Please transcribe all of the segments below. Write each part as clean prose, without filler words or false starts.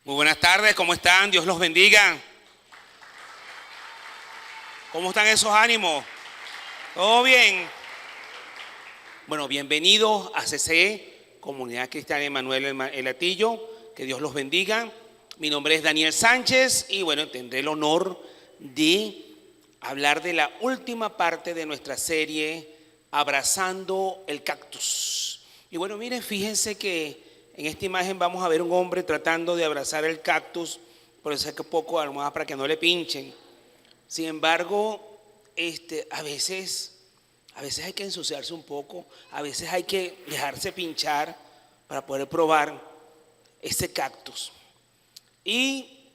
Muy buenas tardes, ¿cómo están? Dios los bendiga. ¿Cómo están esos ánimos? ¿Todo bien? Bueno, bienvenidos a CCE, Comunidad Cristiana Emanuel El Hatillo. Que Dios los bendiga. Mi nombre es Daniel Sánchez y bueno, tendré el honor de hablar de la última parte de nuestra serie Abrazando el Cactus. Y bueno, miren, fíjense que en esta imagen vamos a ver un hombre tratando de abrazar el cactus, por eso es que poco almohada para que no le pinchen. Sin embargo, a veces hay que ensuciarse un poco, a veces hay que dejarse pinchar para poder probar ese cactus. Y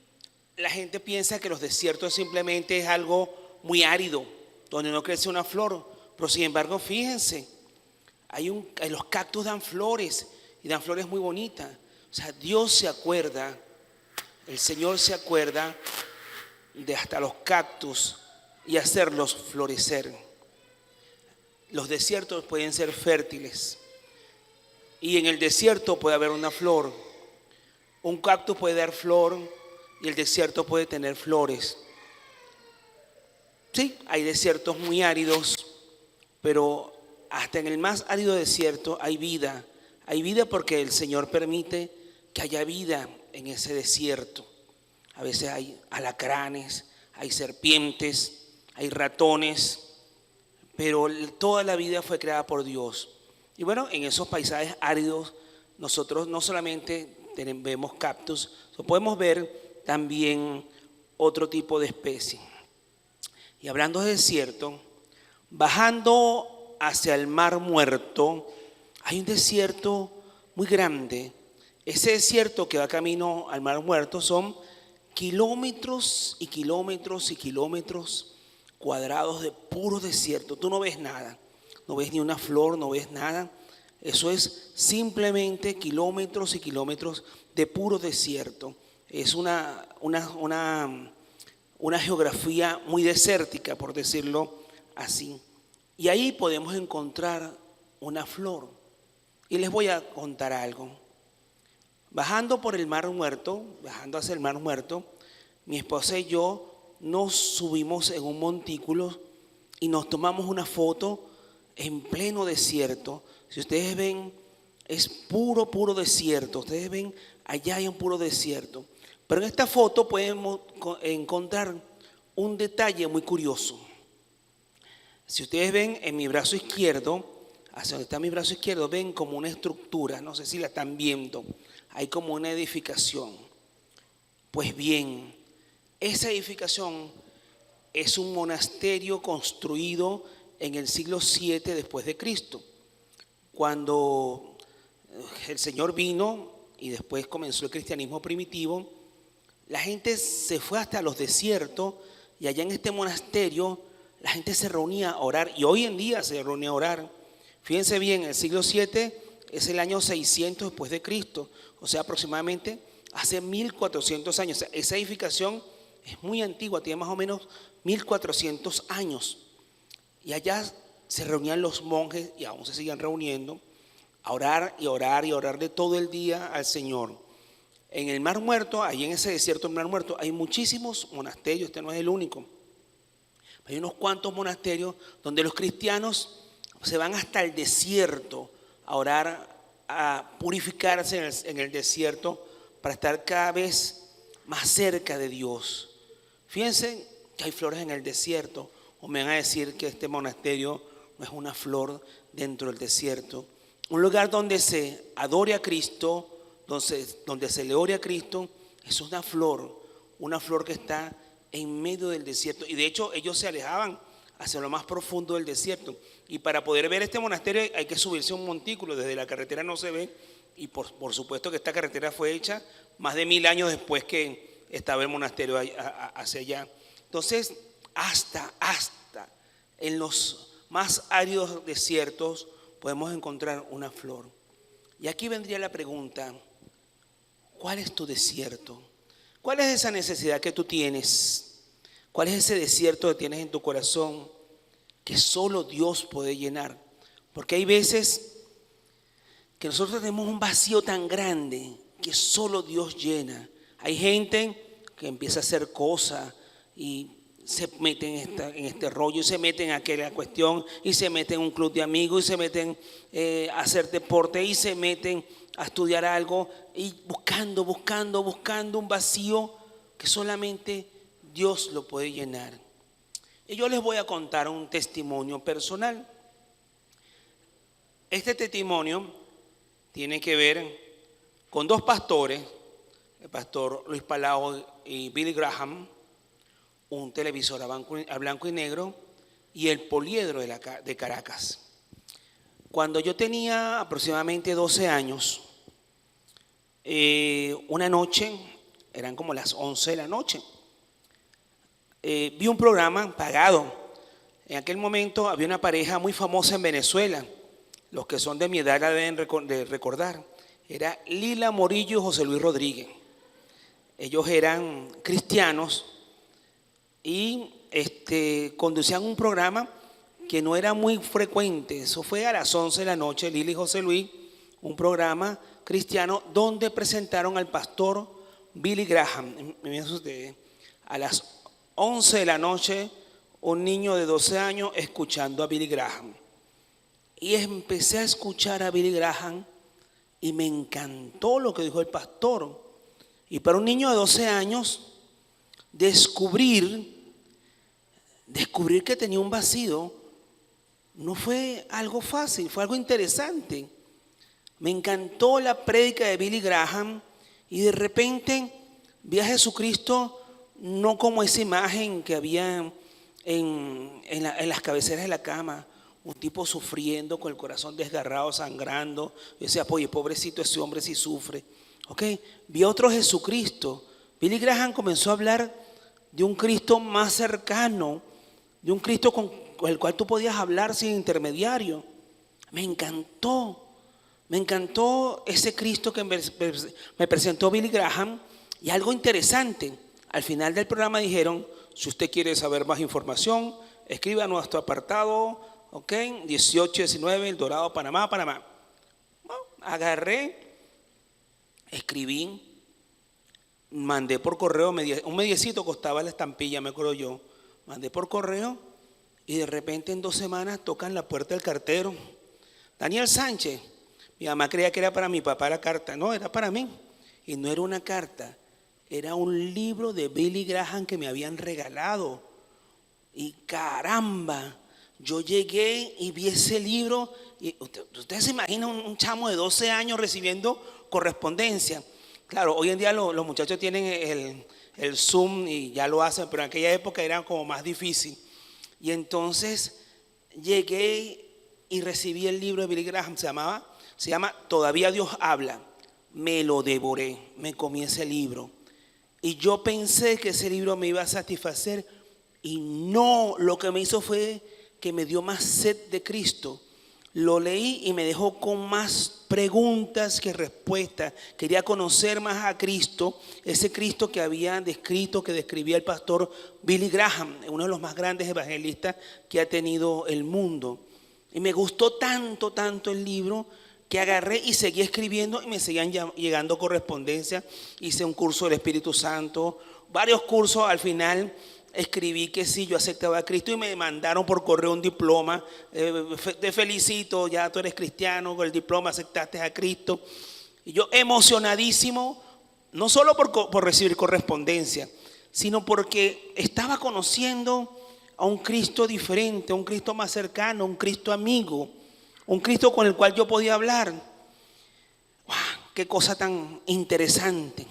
la gente piensa que los desiertos simplemente es algo muy árido, donde no crece una flor, pero sin embargo, fíjense, los cactus dan flores. Y dan flores muy bonitas. O sea, Dios se acuerda, el Señor se acuerda de hasta los cactus y hacerlos florecer. Los desiertos pueden ser fértiles. Y en el desierto puede haber una flor. Un cactus puede dar flor y el desierto puede tener flores. Sí, hay desiertos muy áridos, pero hasta en el más árido desierto hay vida. Hay vida porque el Señor permite que haya vida en ese desierto. A veces hay alacranes, hay serpientes, hay ratones, pero toda la vida fue creada por Dios. Y bueno, en esos paisajes áridos nosotros no solamente vemos cactus, podemos ver también otro tipo de especie. Y hablando de desierto, bajando hacia el Mar Muerto, hay un desierto muy grande. Ese desierto que va camino al Mar Muerto son kilómetros y kilómetros y kilómetros cuadrados de puro desierto. Tú no ves nada, no ves ni una flor, no ves nada. Eso es simplemente kilómetros y kilómetros de puro desierto. Es una geografía muy desértica, por decirlo así. Y ahí podemos encontrar una flor. Y les voy a contar algo. Bajando por el Mar Muerto, bajando hacia el Mar Muerto, mi esposa y yo nos subimos en un montículo y nos tomamos una foto en pleno desierto. Si ustedes ven, es puro desierto. Ustedes ven, allá hay un puro desierto. Pero en esta foto podemos encontrar un detalle muy curioso. Si ustedes ven en mi brazo izquierdo, hacia donde está mi brazo izquierdo, ven como una estructura, no sé si la están viendo, hay como una edificación. Pues bien, esa edificación es un monasterio construido en el siglo VII después de Cristo. Cuando el Señor vino y después comenzó el cristianismo primitivo, la gente se fue hasta los desiertos y allá en este monasterio la gente se reunía a orar, y hoy en día se reúne a orar. Fíjense bien, el siglo VII es el año 600 después de Cristo, o sea, aproximadamente hace 1400 años. O sea, esa edificación es muy antigua, tiene más o menos 1400 años. Y allá se reunían los monjes, y aún se siguen reuniendo, a orar y orar y orarle todo el día al Señor. En el Mar Muerto, ahí en ese desierto del Mar Muerto, hay muchísimos monasterios, este no es el único. Hay unos cuantos monasterios donde los cristianos se van hasta el desierto a orar, a purificarse en el desierto para estar cada vez más cerca de Dios. Fíjense que hay flores en el desierto, o me van a decir que este monasterio no es una flor dentro del desierto. Un lugar donde se adore a Cristo, donde se le ore a Cristo, es una flor que está en medio del desierto. Y de hecho ellos se alejaban hacia lo más profundo del desierto. Y para poder ver este monasterio hay que subirse a un montículo. Desde la carretera no se ve. Y por supuesto que esta carretera fue hecha más de 1000 años después que estaba el monasterio hacia allá. Entonces, hasta en los más áridos desiertos podemos encontrar una flor. Y aquí vendría la pregunta: ¿cuál es tu desierto? ¿Cuál es esa necesidad que tú tienes? ¿Cuál es ese desierto que tienes en tu corazón que solo Dios puede llenar? Porque hay veces que nosotros tenemos un vacío tan grande que solo Dios llena. Hay gente que empieza a hacer cosas y se meten en este rollo, y se meten en aquella cuestión, y se meten en un club de amigos, y se meten a hacer deporte, y se meten a estudiar algo, y buscando un vacío que solamente Dios lo puede llenar. Y yo les voy a contar un testimonio personal. Este testimonio tiene que ver con dos pastores, el pastor Luis Palau y Billy Graham, un televisor a blanco y negro, y el Poliedro de Caracas. Cuando yo tenía aproximadamente 12 años, una noche, eran como las 11 de la noche, vi un programa pagado. En aquel momento había una pareja muy famosa en Venezuela, los que son de mi edad la deben de recordar. Era Lila Morillo y José Luis Rodríguez. Ellos eran cristianos y conducían un programa que no era muy frecuente. Eso fue a las 11 de la noche, Lila y José Luis, un programa cristiano donde presentaron al pastor Billy Graham. Miren ustedes, a las 11 de la noche, un niño de 12 años escuchando a Billy Graham. Y empecé a escuchar a Billy Graham y me encantó lo que dijo el pastor. Y para un niño de 12 años, descubrir que tenía un vacío no fue algo fácil, fue algo interesante. Me encantó la prédica de Billy Graham y de repente vi a Jesucristo no como esa imagen que había en las cabeceras de la cama, un tipo sufriendo con el corazón desgarrado, sangrando. Yo decía, oye, pobrecito ese hombre si sufre. Vi a otro Jesucristo. Billy Graham comenzó a hablar de un Cristo más cercano, de un Cristo con el cual tú podías hablar sin intermediario. Me encantó ese Cristo que me presentó Billy Graham. Y algo interesante, al final del programa dijeron: si usted quiere saber más información, escriba a nuestro apartado 1819 El Dorado, Panamá. Bueno, agarré, escribí, mandé por correo, un mediecito costaba la estampilla, me acuerdo yo. Mandé por correo y de repente en 2 semanas tocan la puerta del cartero. Daniel Sánchez. Mi mamá creía que era para mi papá la carta. No, era para mí. Y no era una carta, era un libro de Billy Graham que me habían regalado. Y caramba, yo llegué y vi ese libro. Y ustedes se imaginan un chamo de 12 años recibiendo correspondencia. Claro, hoy en día los muchachos tienen el Zoom y ya lo hacen, pero en aquella época era como más difícil. Y entonces llegué y recibí el libro de Billy Graham, se llama Todavía Dios habla. Me lo devoré, me comí ese libro. Y yo pensé que ese libro me iba a satisfacer y no, lo que me hizo fue que me dio más sed de Cristo. Lo leí y me dejó con más preguntas que respuestas. Quería conocer más a Cristo, ese Cristo que había descrito, que describía el pastor Billy Graham, uno de los más grandes evangelistas que ha tenido el mundo. Y me gustó tanto el libro que agarré y seguí escribiendo y me seguían llegando correspondencia. Hice un curso del Espíritu Santo, varios cursos. Al final escribí que sí, yo aceptaba a Cristo y me mandaron por correo un diploma. Te felicito, ya tú eres cristiano, con el diploma aceptaste a Cristo. Y yo emocionadísimo, no solo por recibir correspondencia, sino porque estaba conociendo a un Cristo diferente, a un Cristo más cercano, un Cristo amigo, un Cristo con el cual yo podía hablar. ¡Wow! ¡Qué cosa tan interesante!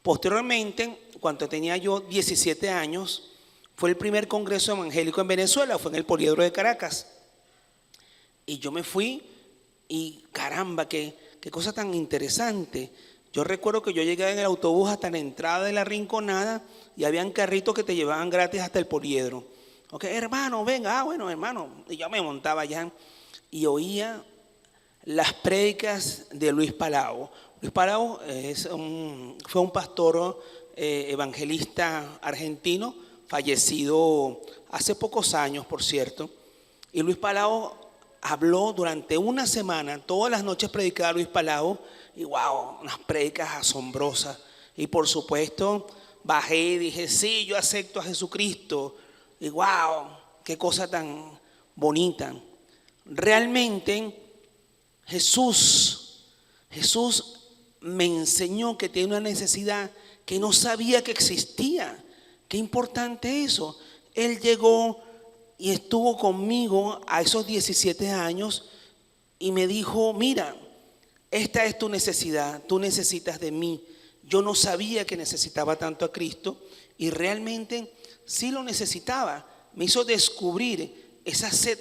Posteriormente, cuando tenía yo 17 años, fue el primer congreso evangélico en Venezuela, fue en el Poliedro de Caracas. Y yo me fui y caramba, qué cosa tan interesante. Yo recuerdo que yo llegué en el autobús hasta la entrada de la Rinconada y habían carritos que te llevaban gratis hasta el Poliedro. Ok, hermano, venga, bueno, hermano. Y yo me montaba allá y oía las prédicas de Luis Palau. Luis Palau fue un pastor evangelista argentino, fallecido hace pocos años, por cierto. Y Luis Palau habló durante una semana, todas las noches predicaba Luis Palau, y wow, unas prédicas asombrosas. Y por supuesto, bajé y dije, sí, yo acepto a Jesucristo. Y wow, qué cosa tan bonita. Realmente Jesús me enseñó que tenía una necesidad que no sabía que existía. Qué importante eso. Él llegó y estuvo conmigo a esos 17 años y me dijo, mira, esta es tu necesidad, tú necesitas de mí. Yo no sabía que necesitaba tanto a Cristo y realmente sí lo necesitaba. Me hizo descubrir esa sed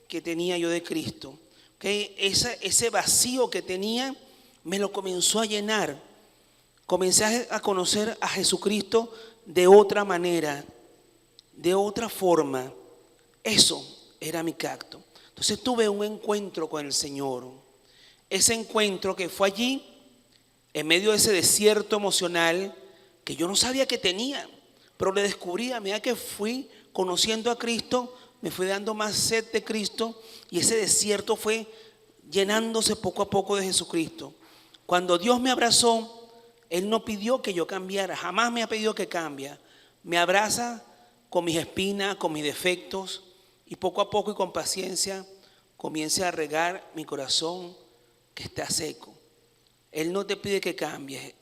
que tenía yo de Cristo. ¿Okay? Ese vacío que tenía me lo comenzó a llenar. Comencé a conocer a Jesucristo de otra manera, de otra forma. Eso era mi cacto. Entonces tuve un encuentro con el Señor. Ese encuentro que fue allí, en medio de ese desierto emocional que yo no sabía que tenía, pero le descubrí a medida que fui conociendo a Cristo, me fui dando más sed de Cristo y ese desierto fue llenándose poco a poco de Jesucristo. Cuando Dios me abrazó, Él no pidió que yo cambiara, jamás me ha pedido que cambie. Me abraza con mis espinas, con mis defectos y poco a poco y con paciencia comience a regar mi corazón que está seco. Él no te pide que cambies,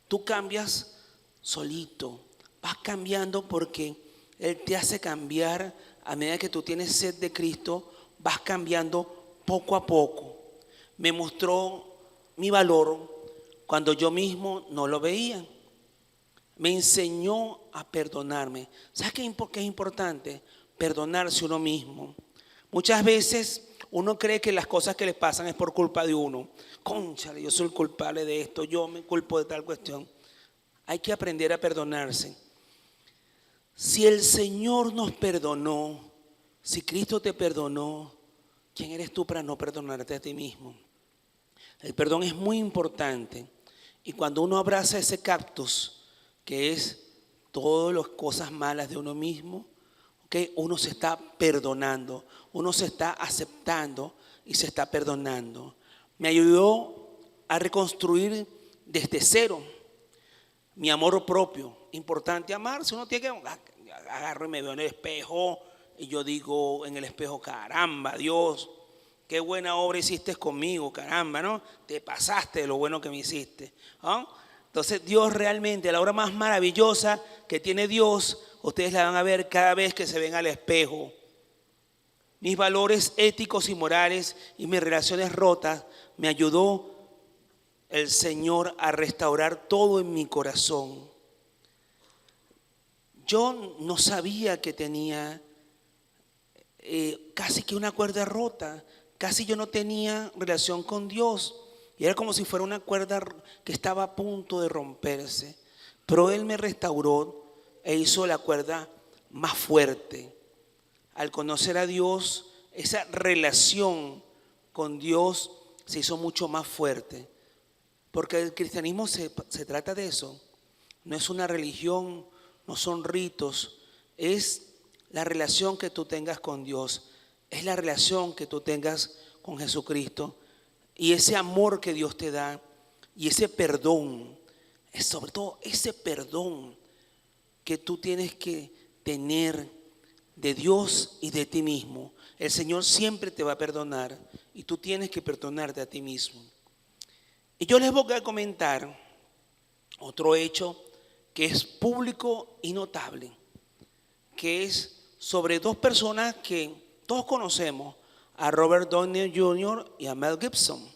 tú cambias solito, vas cambiando porque Él te hace cambiar a medida que tú tienes sed de Cristo, vas cambiando poco a poco. Me mostró mi valor cuando yo mismo no lo veía. Me enseñó a perdonarme. ¿Sabes qué es importante? Perdonarse uno mismo. Muchas veces uno cree que las cosas que le pasan es por culpa de uno. Cónchale, yo soy el culpable de esto, yo me culpo de tal cuestión. Hay que aprender a perdonarse. Si el Señor nos perdonó, si Cristo te perdonó, ¿quién eres tú para no perdonarte a ti mismo? El perdón es muy importante. Y cuando uno abraza ese cactus, que es todas las cosas malas de uno mismo, ¿okay? Uno se está perdonando, uno se está aceptando y se está perdonando. Me ayudó a reconstruir desde cero mi amor propio. Importante amarse. Uno tiene que agarro y me veo en el espejo y yo digo en el espejo, caramba, Dios, qué buena obra hiciste conmigo, caramba, ¿no? Te pasaste de lo bueno que me hiciste, ¿no? Entonces Dios realmente, la obra más maravillosa que tiene Dios, ustedes la van a ver cada vez que se ven al espejo. Mis valores éticos y morales y mis relaciones rotas me ayudó el Señor a restaurar todo en mi corazón. Yo no sabía que tenía casi que una cuerda rota, casi yo no tenía relación con Dios y era como si fuera una cuerda que estaba a punto de romperse, pero Él me restauró e hizo la cuerda más fuerte. Al conocer a Dios, esa relación con Dios se hizo mucho más fuerte, porque el cristianismo se trata de eso. No es una religión, no son ritos, es la relación que tú tengas con Dios, es la relación que tú tengas con Jesucristo y ese amor que Dios te da y ese perdón, es sobre todo ese perdón que tú tienes que tener de Dios y de ti mismo. El Señor siempre te va a perdonar y tú tienes que perdonarte a ti mismo. Y yo les voy a comentar otro hecho que es público y notable, que es sobre dos personas que todos conocemos, a Robert Downey Jr. y a Mel Gibson.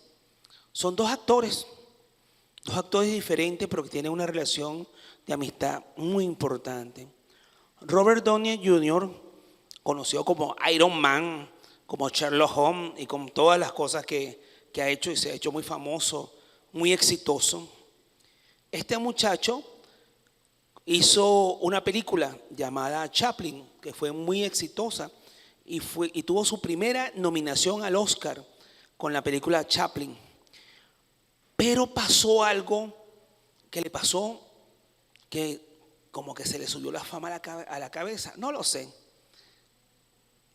Son dos actores diferentes, pero que tienen una relación de amistad muy importante. Robert Downey Jr., conocido como Iron Man, como Sherlock Holmes y con todas las cosas que ha hecho y se ha hecho muy famoso, muy exitoso. Este muchacho hizo una película llamada Chaplin, que fue muy exitosa y tuvo su primera nominación al Oscar con la película Chaplin. Pero pasó algo que le pasó, que como que se le subió la fama a la cabeza, no lo sé.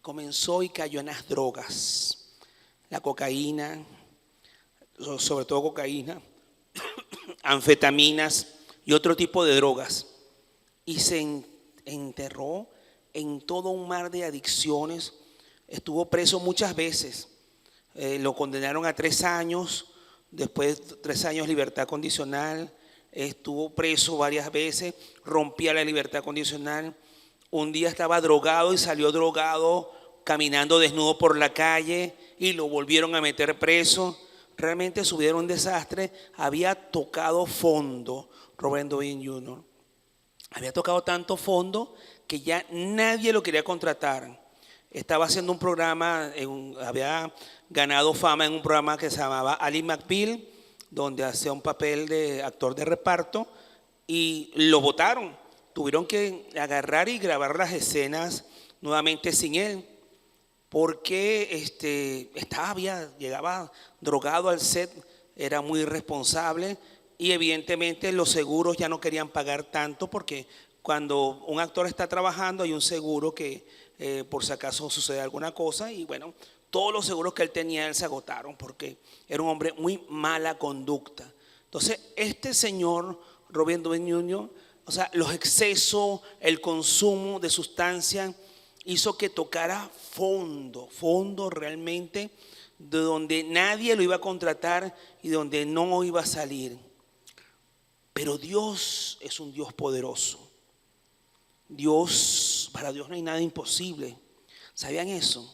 Comenzó y cayó en las drogas, la cocaína, sobre todo cocaína, anfetaminas y otro tipo de drogas. Y se enterró en todo un mar de adicciones. Estuvo preso muchas veces. Lo condenaron a 3 años, después 3 años libertad condicional. Estuvo preso varias veces, rompía la libertad condicional. Un día estaba drogado y salió drogado caminando desnudo por la calle y lo volvieron a meter preso. Realmente su vida era un desastre. Había tocado fondo Robert Downey Jr. Había tocado tanto fondo que ya nadie lo quería contratar. Estaba haciendo un programa, había ganado fama en un programa que se llamaba Ally McBeal, donde hacía un papel de actor de reparto, y lo votaron. Tuvieron que agarrar y grabar las escenas nuevamente sin él, porque llegaba drogado al set, era muy irresponsable, y evidentemente los seguros ya no querían pagar tanto, porque cuando un actor está trabajando hay un seguro que por si acaso sucede alguna cosa, y bueno, todos los seguros que él tenía se agotaron porque era un hombre muy mala conducta. Entonces este señor Robert Downey Jr., o sea, los excesos, el consumo de sustancias hizo que tocara fondo realmente, de donde nadie lo iba a contratar y donde no iba a salir. Pero Dios es un Dios poderoso. Para Dios no hay nada imposible. ¿Sabían eso?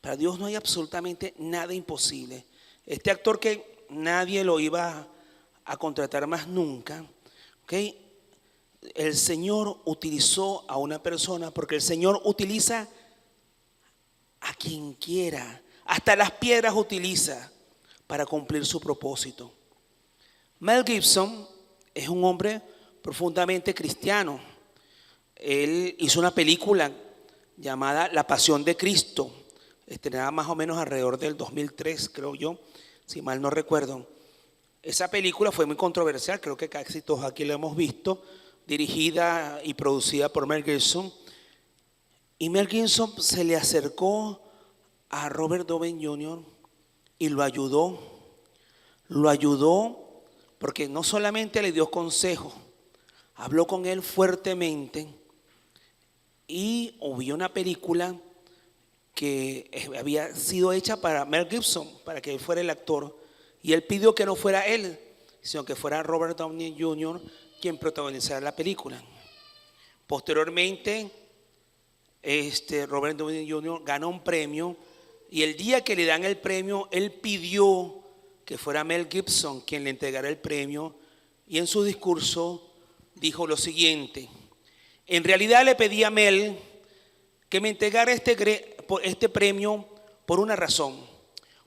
Para Dios no hay absolutamente nada imposible. Este actor que nadie lo iba a contratar más nunca, ¿okay? El Señor utilizó a una persona, porque el Señor utiliza a quien quiera, hasta las piedras utiliza para cumplir su propósito. Mel Gibson es un hombre profundamente cristiano. Él hizo una película llamada La Pasión de Cristo, estrenada más o menos alrededor del 2003, creo yo, si mal no recuerdo. Esa película fue muy controversial, creo que casi todos aquí la hemos visto, dirigida y producida por Mel Gibson. Y Mel Gibson se le acercó a Robert Downey Jr. y lo ayudó porque no solamente le dio consejos, habló con él fuertemente, y hubo una película que había sido hecha para Mel Gibson, para que él fuera el actor, y él pidió que no fuera él, sino que fuera Robert Downey Jr. quien protagonizara la película. Posteriormente, Robert Downey Jr. ganó un premio, y el día que le dan el premio, él pidió que fuera Mel Gibson quien le entregara el premio, y en su discurso dijo lo siguiente: en realidad le pedí a Mel que me entregara este premio por una razón,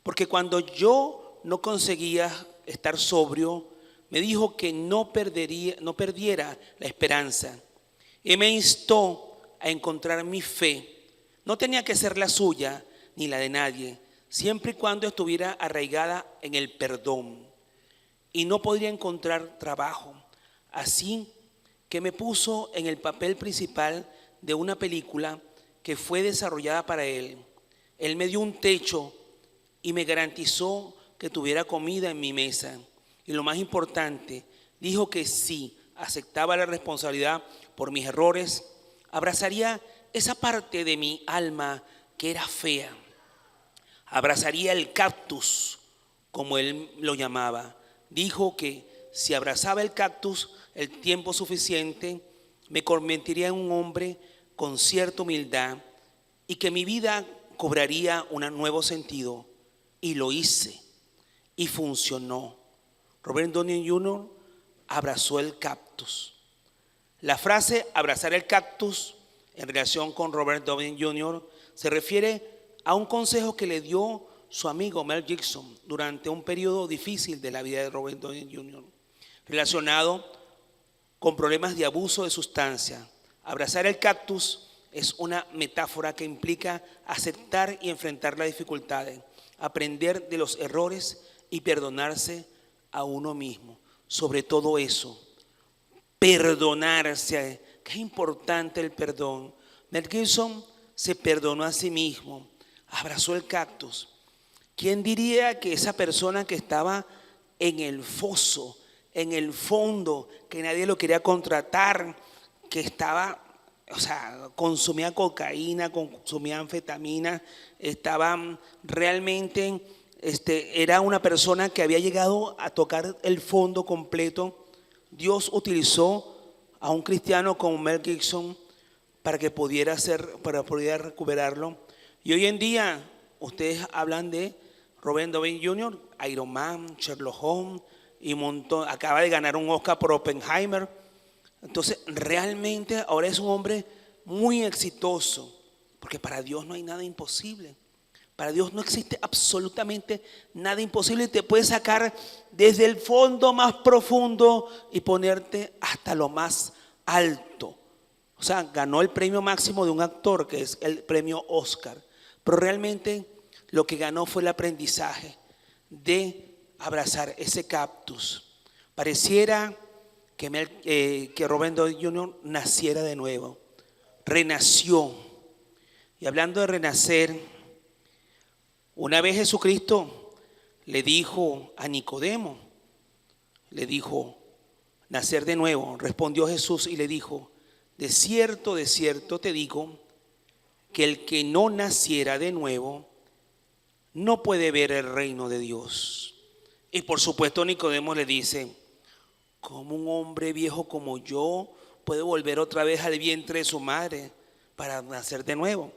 porque cuando yo no conseguía estar sobrio, me dijo que no perdiera la esperanza, y me instó a encontrar mi fe. No tenía que ser la suya ni la de nadie, siempre y cuando estuviera arraigada en el perdón, y no podría encontrar trabajo. Así que me puso en el papel principal de una película que fue desarrollada para él. Él me dio un techo y me garantizó que tuviera comida en mi mesa. Y lo más importante, dijo que si aceptaba la responsabilidad por mis errores, abrazaría esa parte de mi alma que era fea. Abrazaría el cactus, como él lo llamaba. Dijo que si abrazaba el cactus el tiempo suficiente, me convertiría en un hombre con cierta humildad y que mi vida cobraría un nuevo sentido. Y lo hice, y funcionó. Robert Downey Jr. abrazó el cactus. La frase abrazar el cactus en relación con Robert Downey Jr. se refiere a un consejo que le dio su amigo Mel Gibson durante un periodo difícil de la vida de Robert Downey Jr., relacionado con problemas de abuso de sustancia. Abrazar el cactus es una metáfora que implica aceptar y enfrentar las dificultades, aprender de los errores y perdonarse a uno mismo. Sobre todo eso, perdonarse, que es importante el perdón. Mel Gibson se perdonó a sí mismo, abrazó el cactus. ¿Quién diría que esa persona que estaba en el foso, en el fondo, que nadie lo quería contratar, que estaba, consumía cocaína, consumía anfetamina, estaba realmente, era una persona que había llegado a tocar el fondo completo? Dios utilizó a un cristiano como Mel Gibson para poder recuperarlo. Y hoy en día ustedes hablan de Robert Downey Jr., Iron Man, Sherlock Holmes y un montón. Acaba de ganar un Oscar por Oppenheimer. Entonces realmente ahora es un hombre muy exitoso, porque para Dios no hay nada imposible. Para Dios no existe absolutamente nada imposible y te puede sacar desde el fondo más profundo y ponerte hasta lo más alto. O sea, ganó el premio máximo de un actor, que es el premio Oscar. Pero realmente lo que ganó fue el aprendizaje de abrazar ese cactus. Pareciera que Robert Downey Jr. naciera de nuevo. Renació. Y hablando de renacer, una vez Jesucristo le dijo a Nicodemo, le dijo, nacer de nuevo. Respondió Jesús y le dijo, de cierto te digo, que el que no naciera de nuevo no puede ver el reino de Dios. Y por supuesto Nicodemo le dice, ¿cómo un hombre viejo como yo puede volver otra vez al vientre de su madre para nacer de nuevo?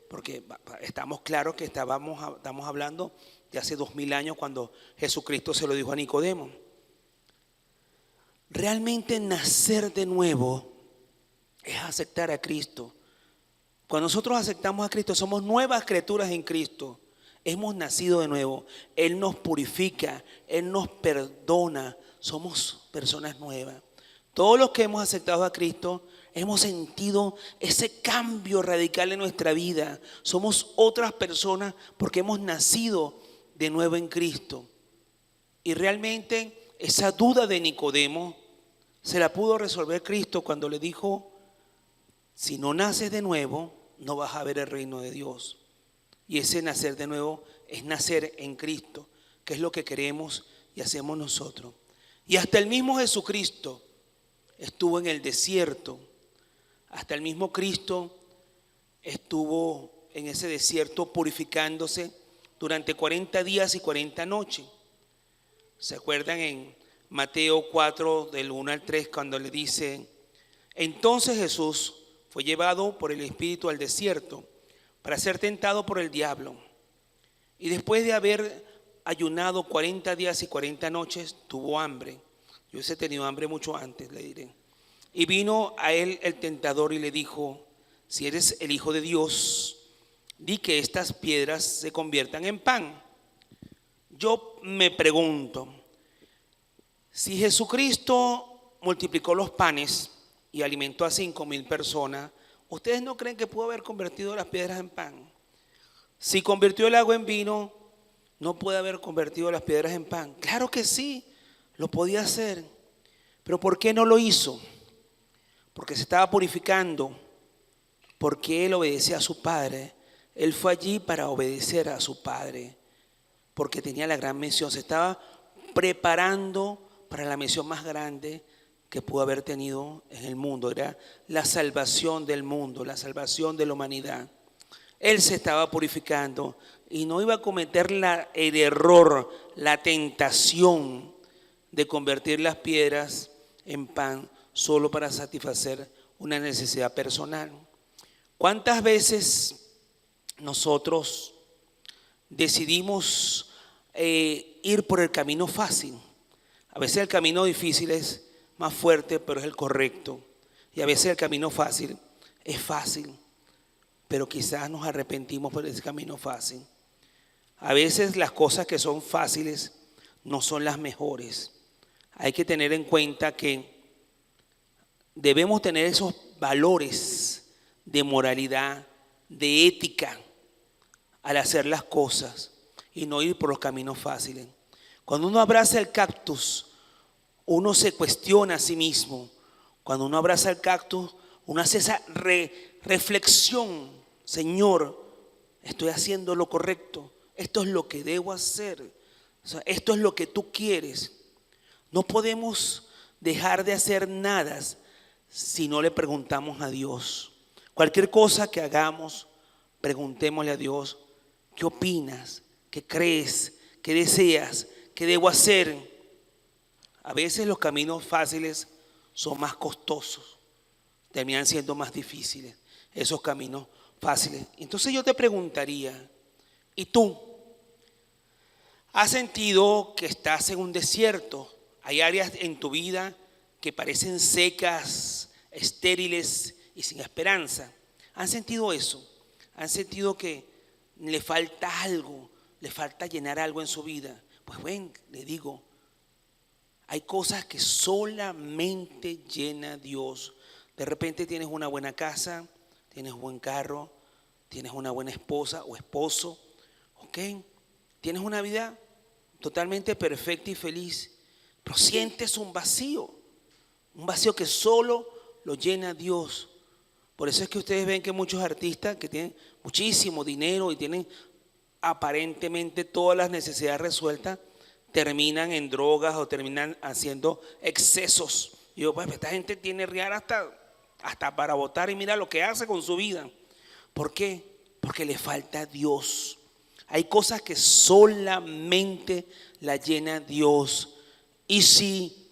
Porque estamos claros que estamos hablando de hace 2000 años cuando Jesucristo se lo dijo a Nicodemo. Realmente nacer de nuevo es aceptar a Cristo. Cuando nosotros aceptamos a Cristo, somos nuevas criaturas en Cristo. Hemos nacido de nuevo. Él nos purifica, Él nos perdona. Somos personas nuevas. Todos los que hemos aceptado a Cristo hemos sentido ese cambio radical en nuestra vida. Somos otras personas porque hemos nacido de nuevo en Cristo. Y realmente esa duda de Nicodemo se la pudo resolver Cristo cuando le dijo, si no naces de nuevo, no vas a ver el reino de Dios. Y ese nacer de nuevo es nacer en Cristo, que es lo que queremos y hacemos nosotros. Y hasta el mismo Jesucristo estuvo en el desierto. Hasta el mismo Cristo estuvo en ese desierto purificándose durante 40 días y 40 noches. ¿Se acuerdan en Mateo 4 del 1 al 3 cuando le dice, entonces Jesús fue llevado por el Espíritu al desierto para ser tentado por el diablo? Y después de haber ayunado 40 días y 40 noches, tuvo hambre. Yo hubiese tenido hambre mucho antes, le diré. Y vino a él el tentador y le dijo, si eres el Hijo de Dios, di que estas piedras se conviertan en pan. Yo me pregunto, si Jesucristo multiplicó los panes y alimentó a 5,000 personas, ¿ustedes no creen que pudo haber convertido las piedras en pan? Si convirtió el agua en vino, ¿no puede haber convertido las piedras en pan? Claro que sí, lo podía hacer. Pero ¿por qué no lo hizo? Porque se estaba purificando, porque él obedecía a su Padre. Él fue allí para obedecer a su Padre, porque tenía la gran misión. Se estaba preparando para la misión más grande que pudo haber tenido en el mundo. Era la salvación del mundo, la salvación de la humanidad. Él se estaba purificando y no iba a cometer el error, la tentación de convertir las piedras en pan solo para satisfacer una necesidad personal. ¿Cuántas veces nosotros decidimos ir por el camino fácil? A veces el camino difícil es más fuerte, pero es el correcto. Y a veces el camino fácil es fácil, pero quizás nos arrepentimos por ese camino fácil. A veces las cosas que son fáciles no son las mejores. Hay que tener en cuenta que debemos tener esos valores de moralidad, de ética al hacer las cosas y no ir por los caminos fáciles. Cuando uno abraza el cactus, uno se cuestiona a sí mismo. Cuando uno abraza el cactus, uno hace esa reflexión. Señor, estoy haciendo lo correcto. Esto es lo que debo hacer. O sea, esto es lo que tú quieres. No podemos dejar de hacer nada si no le preguntamos a Dios. Cualquier cosa que hagamos, preguntémosle a Dios, ¿qué opinas? ¿Qué crees? ¿Qué deseas? ¿Qué debo hacer? A veces los caminos fáciles son más costosos, terminan siendo más difíciles esos caminos fáciles. Entonces yo te preguntaría, ¿y tú? ¿Has sentido que estás en un desierto? Hay áreas en tu vida que parecen secas, estériles y sin esperanza. ¿Han sentido eso? ¿Han sentido que le falta algo, le falta llenar algo en su vida? Pues ven, le digo, hay cosas que solamente llena Dios. De repente tienes una buena casa, tienes un buen carro, tienes una buena esposa o esposo, ¿ok? Tienes una vida totalmente perfecta y feliz, pero sientes un vacío que solo lo llena Dios. Por eso es que ustedes ven que muchos artistas que tienen muchísimo dinero y tienen aparentemente todas las necesidades resueltas, terminan en drogas o terminan haciendo excesos. Y yo, pues esta gente tiene real hasta para votar y mira lo que hace con su vida. ¿Por qué? Porque le falta Dios. Hay cosas que solamente la llena Dios. Y si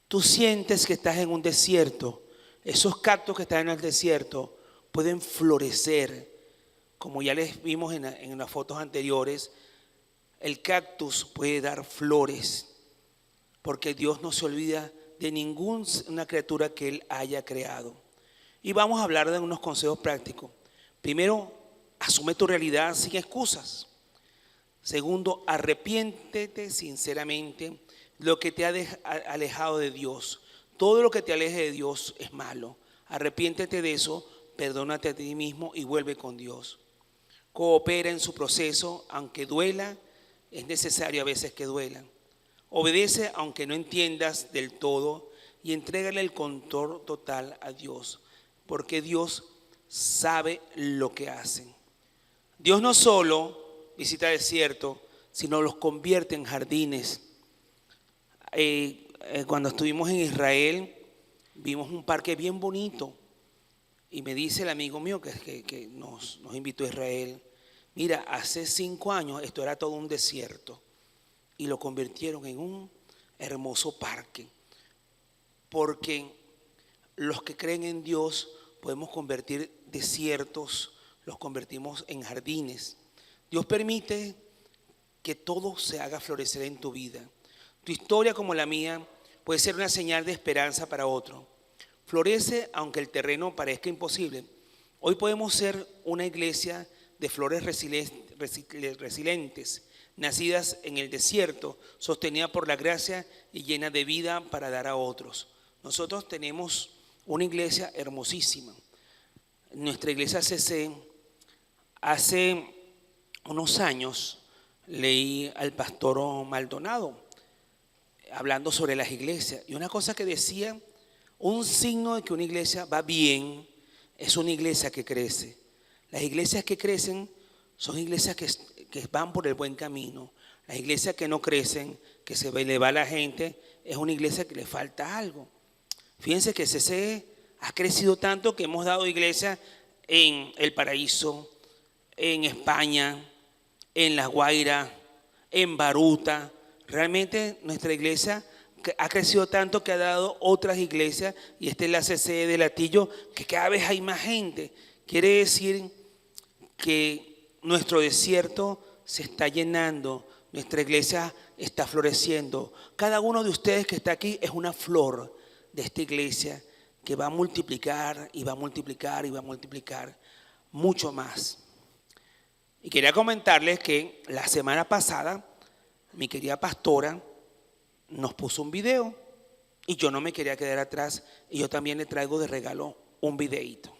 tú sientes que estás en un desierto, esos cactus que están en el desierto pueden florecer. Como ya les vimos en las fotos anteriores, el cactus puede dar flores, porque Dios no se olvida de ninguna criatura que Él haya creado. Y vamos a hablar de unos consejos prácticos. Primero, asume tu realidad sin excusas. Segundo, arrepiéntete sinceramente de lo que te ha alejado de Dios. Todo lo que te aleje de Dios es malo. Arrepiéntete de eso, perdónate a ti mismo y vuelve con Dios. Coopera en su proceso, aunque duela, es necesario a veces que duela. Obedece aunque no entiendas del todo y entrégale el control total a Dios, porque Dios sabe lo que hace. Dios no solo visita desiertos, sino los convierte en jardines. Cuando estuvimos en Israel, vimos un parque bien bonito y me dice el amigo mío que nos invitó a Israel, mira, hace 5 años esto era todo un desierto y lo convirtieron en un hermoso parque, porque los que creen en Dios podemos convertir desiertos, los convertimos en jardines. Dios permite que todo se haga florecer en tu vida. Tu historia, como la mía, puede ser una señal de esperanza para otro. Florece aunque el terreno parezca imposible. Hoy podemos ser una iglesia de flores resilientes, nacidas en el desierto, sostenida por la gracia y llena de vida para dar a otros. Nosotros tenemos una iglesia hermosísima. Nuestra iglesia CC, hace unos años leí al pastor Maldonado hablando sobre las iglesias, y una cosa que decía, un signo de que una iglesia va bien es una iglesia que crece. Las iglesias que crecen son iglesias que van por el buen camino. Las iglesias que no crecen, que se le va la gente, es una iglesia que le falta algo. Fíjense que CC ha crecido tanto que hemos dado iglesias en El Paraíso, en España, en La Guaira, en Baruta. Realmente nuestra iglesia ha crecido tanto que ha dado otras iglesias, y esta es la CC de Latillo, que cada vez hay más gente. Quiere decir que nuestro desierto se está llenando, nuestra iglesia está floreciendo. Cada uno de ustedes que está aquí es una flor de esta iglesia que va a multiplicar y va a multiplicar y va a multiplicar mucho más. Y quería comentarles que la semana pasada mi querida pastora nos puso un video Y yo no me quería quedar atrás y yo también le traigo de regalo un videíto.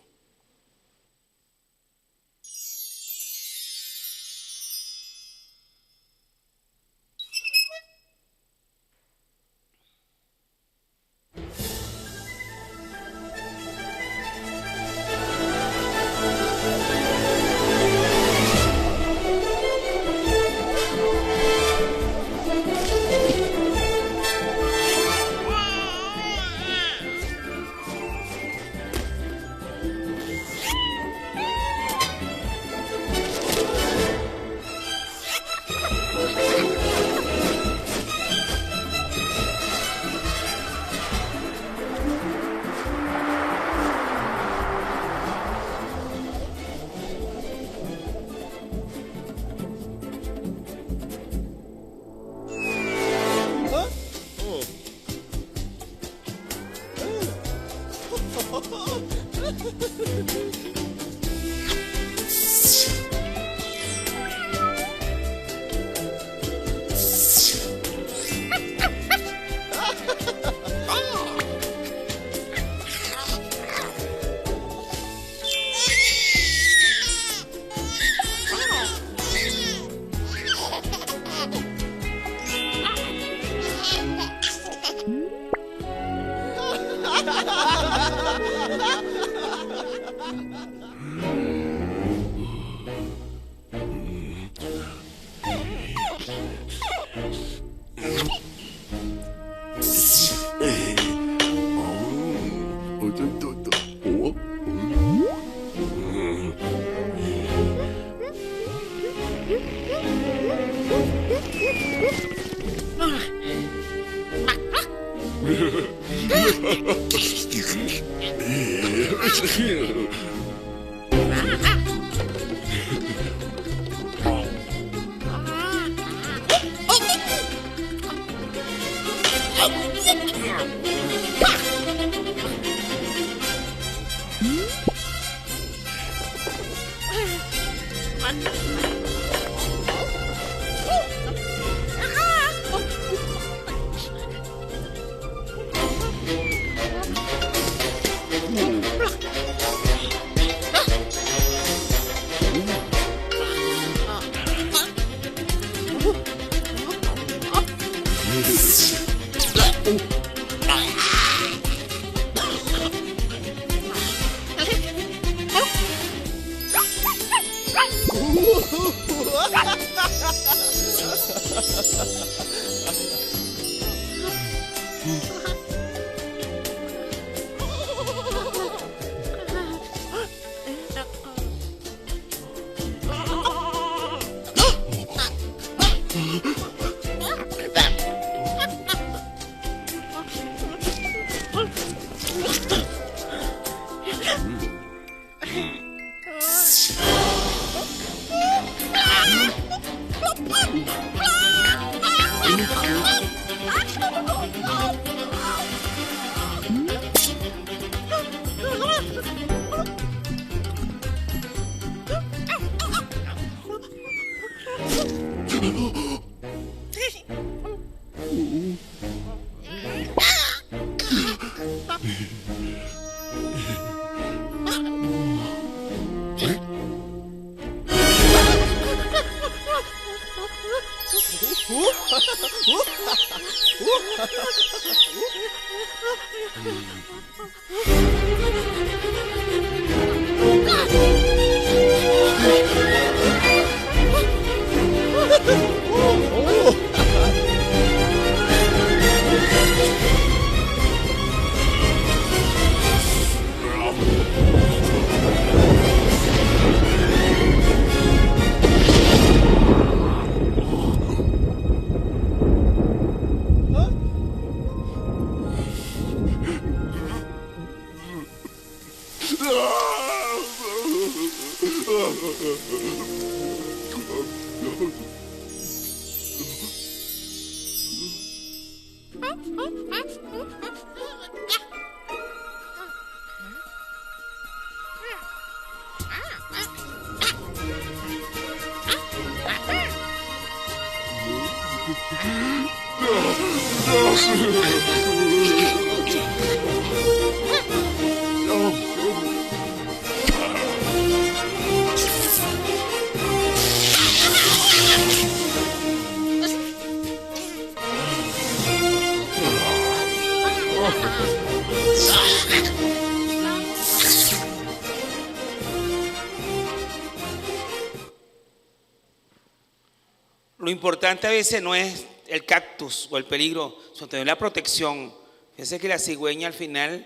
Lo importante a veces no es el cactus o el peligro, sino tener la protección. Fíjense que la cigüeña al final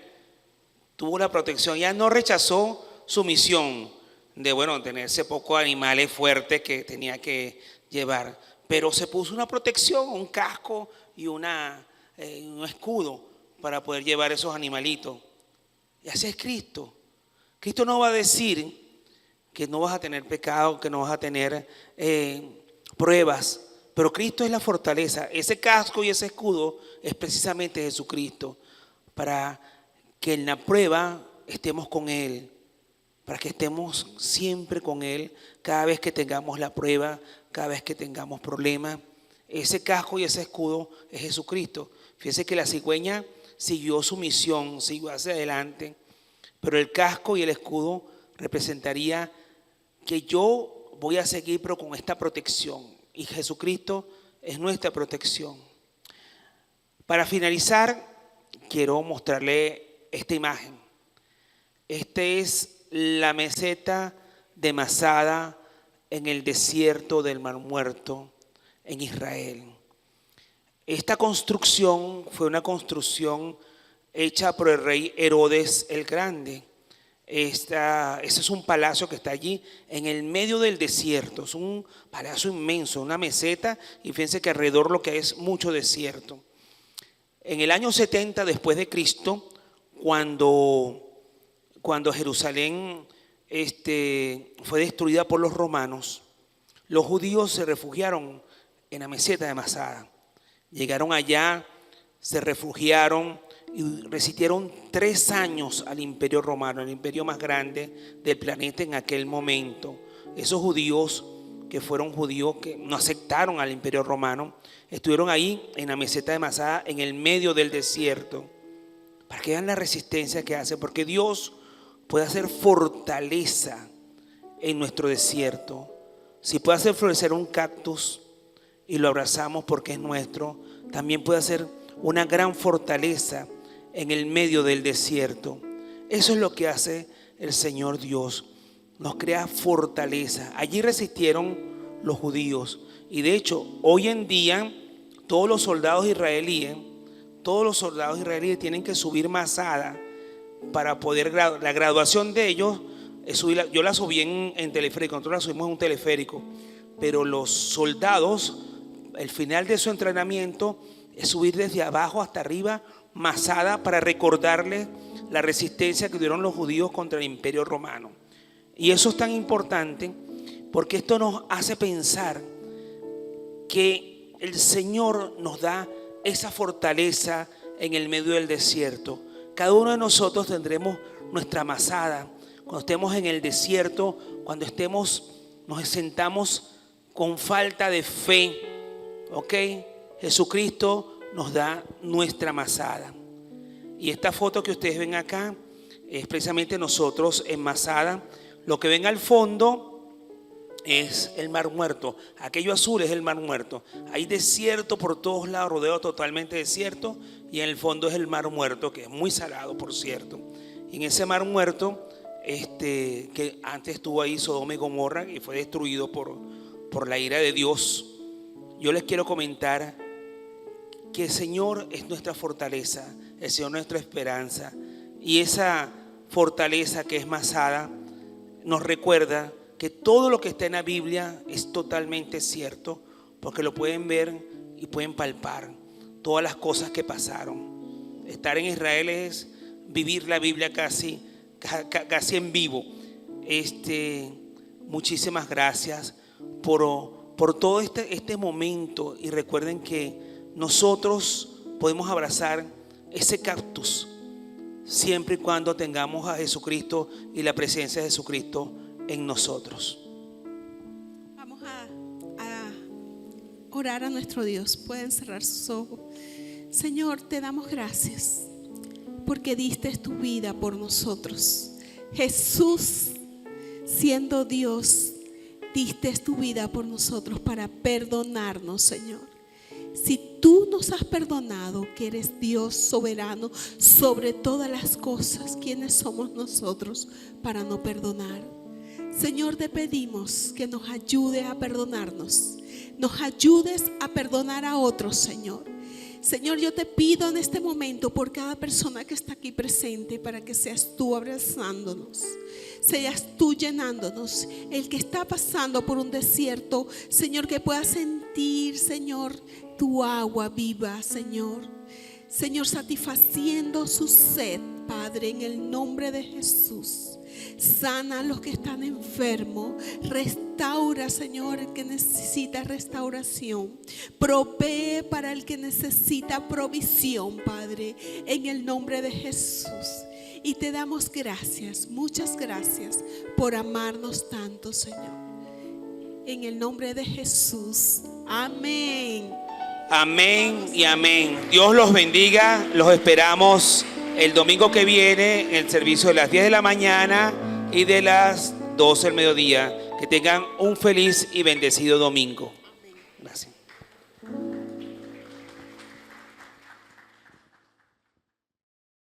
tuvo la protección, ya no rechazó su misión de, bueno, tenerse pocos animales fuertes que tenía que llevar, pero se puso una protección, un casco y un escudo para poder llevar esos animalitos. Y así es Cristo. Cristo no va a decir que no vas a tener pecado, que no vas a tener pruebas, pero Cristo es la fortaleza. Ese casco y ese escudo es precisamente Jesucristo, para que en la prueba estemos con Él, para que estemos siempre con Él cada vez que tengamos la prueba, cada vez que tengamos problemas. Ese casco y ese escudo es Jesucristo. Fíjense que la cigüeña siguió su misión, siguió hacia adelante, pero el casco y el escudo representaría que yo voy a seguir, pero con esta protección, y Jesucristo es nuestra protección. Para finalizar, quiero mostrarle esta imagen. Esta es la meseta de Masada en el desierto del Mar Muerto en Israel. Esta construcción fue una construcción hecha por el rey Herodes el Grande. Ese es un palacio que está allí en el medio del desierto. Es un palacio inmenso, una meseta, y fíjense que alrededor lo que es mucho desierto. En el año 70 después de Cristo, cuando Jerusalén fue destruida por los romanos, los judíos se refugiaron en la meseta de Masada. Llegaron allá, se refugiaron y resistieron 3 años al imperio romano, el imperio más grande del planeta en aquel momento. Esos judíos que fueron judíos que no aceptaron al imperio romano, estuvieron ahí en la meseta de Masada, en el medio del desierto, para que vean la resistencia que hace, porque Dios puede hacer fortaleza en nuestro desierto. Si puede hacer florecer un cactus y lo abrazamos porque es nuestro, también puede hacer una gran fortaleza en el medio del desierto. Eso es lo que hace el Señor Dios, nos crea fortaleza. Allí resistieron los judíos, y de hecho hoy en día todos los soldados israelíes tienen que subir Masada para poder, la graduación de ellos es subir, yo la subí en teleférico, nosotros la subimos en un teleférico, pero los soldados, el final de su entrenamiento es subir desde abajo hasta arriba Masada, para recordarles la resistencia que dieron los judíos contra el imperio romano. Y eso es tan importante porque esto nos hace pensar que el Señor nos da esa fortaleza en el medio del desierto. Cada uno de nosotros tendremos nuestra Masada cuando estemos en el desierto, cuando nos sentamos con falta de fe, ¿ok? Jesucristo nos da nuestra Masada. Y esta foto que ustedes ven acá es precisamente nosotros en Masada. Lo que ven al fondo es el Mar Muerto. Aquello azul es el Mar Muerto. Hay desierto por todos lados, rodeado totalmente desierto, y en el fondo es el Mar Muerto, que es muy salado, por cierto. Y en ese Mar Muerto, que antes estuvo ahí Sodoma y Gomorra, y fue destruido por la ira de Dios, yo les quiero comentar que el Señor es nuestra fortaleza, el Señor es nuestra esperanza, y esa fortaleza que es Masada nos recuerda que todo lo que está en la Biblia es totalmente cierto, porque lo pueden ver y pueden palpar todas las cosas que pasaron. Estar en Israel es vivir la Biblia casi en vivo. Muchísimas gracias por todo este momento, y recuerden que nosotros podemos abrazar ese cactus siempre y cuando tengamos a Jesucristo y la presencia de Jesucristo en nosotros. Vamos a orar a nuestro Dios. Pueden cerrar sus ojos. Señor, te damos gracias porque diste tu vida por nosotros. Jesús, siendo Dios, diste tu vida por nosotros para perdonarnos, Señor. Si tú nos has perdonado, que eres Dios soberano sobre todas las cosas, ¿quiénes somos nosotros para no perdonar? Señor, te pedimos que nos ayude a perdonarnos, nos ayudes a perdonar a otros, Señor. Señor, yo te pido en este momento por cada persona que está aquí presente, para que seas tú abrazándonos, seas tú llenándonos. El que está pasando por un desierto, Señor, que pueda sentir, Señor, tu agua viva, Señor. Señor, satisfaciendo su sed, Padre, en el nombre de Jesús. Sana a los que están enfermos. Restaura, Señor, el que necesita restauración. Provee para el que necesita provisión, Padre, en el nombre de Jesús. Y te damos gracias, muchas gracias por amarnos tanto, Señor. En el nombre de Jesús. Amén. Amén y amén. Dios los bendiga. Los esperamos el domingo que viene en el servicio de las 10 de la mañana y de las 12 del mediodía. Que tengan un feliz y bendecido domingo. Gracias.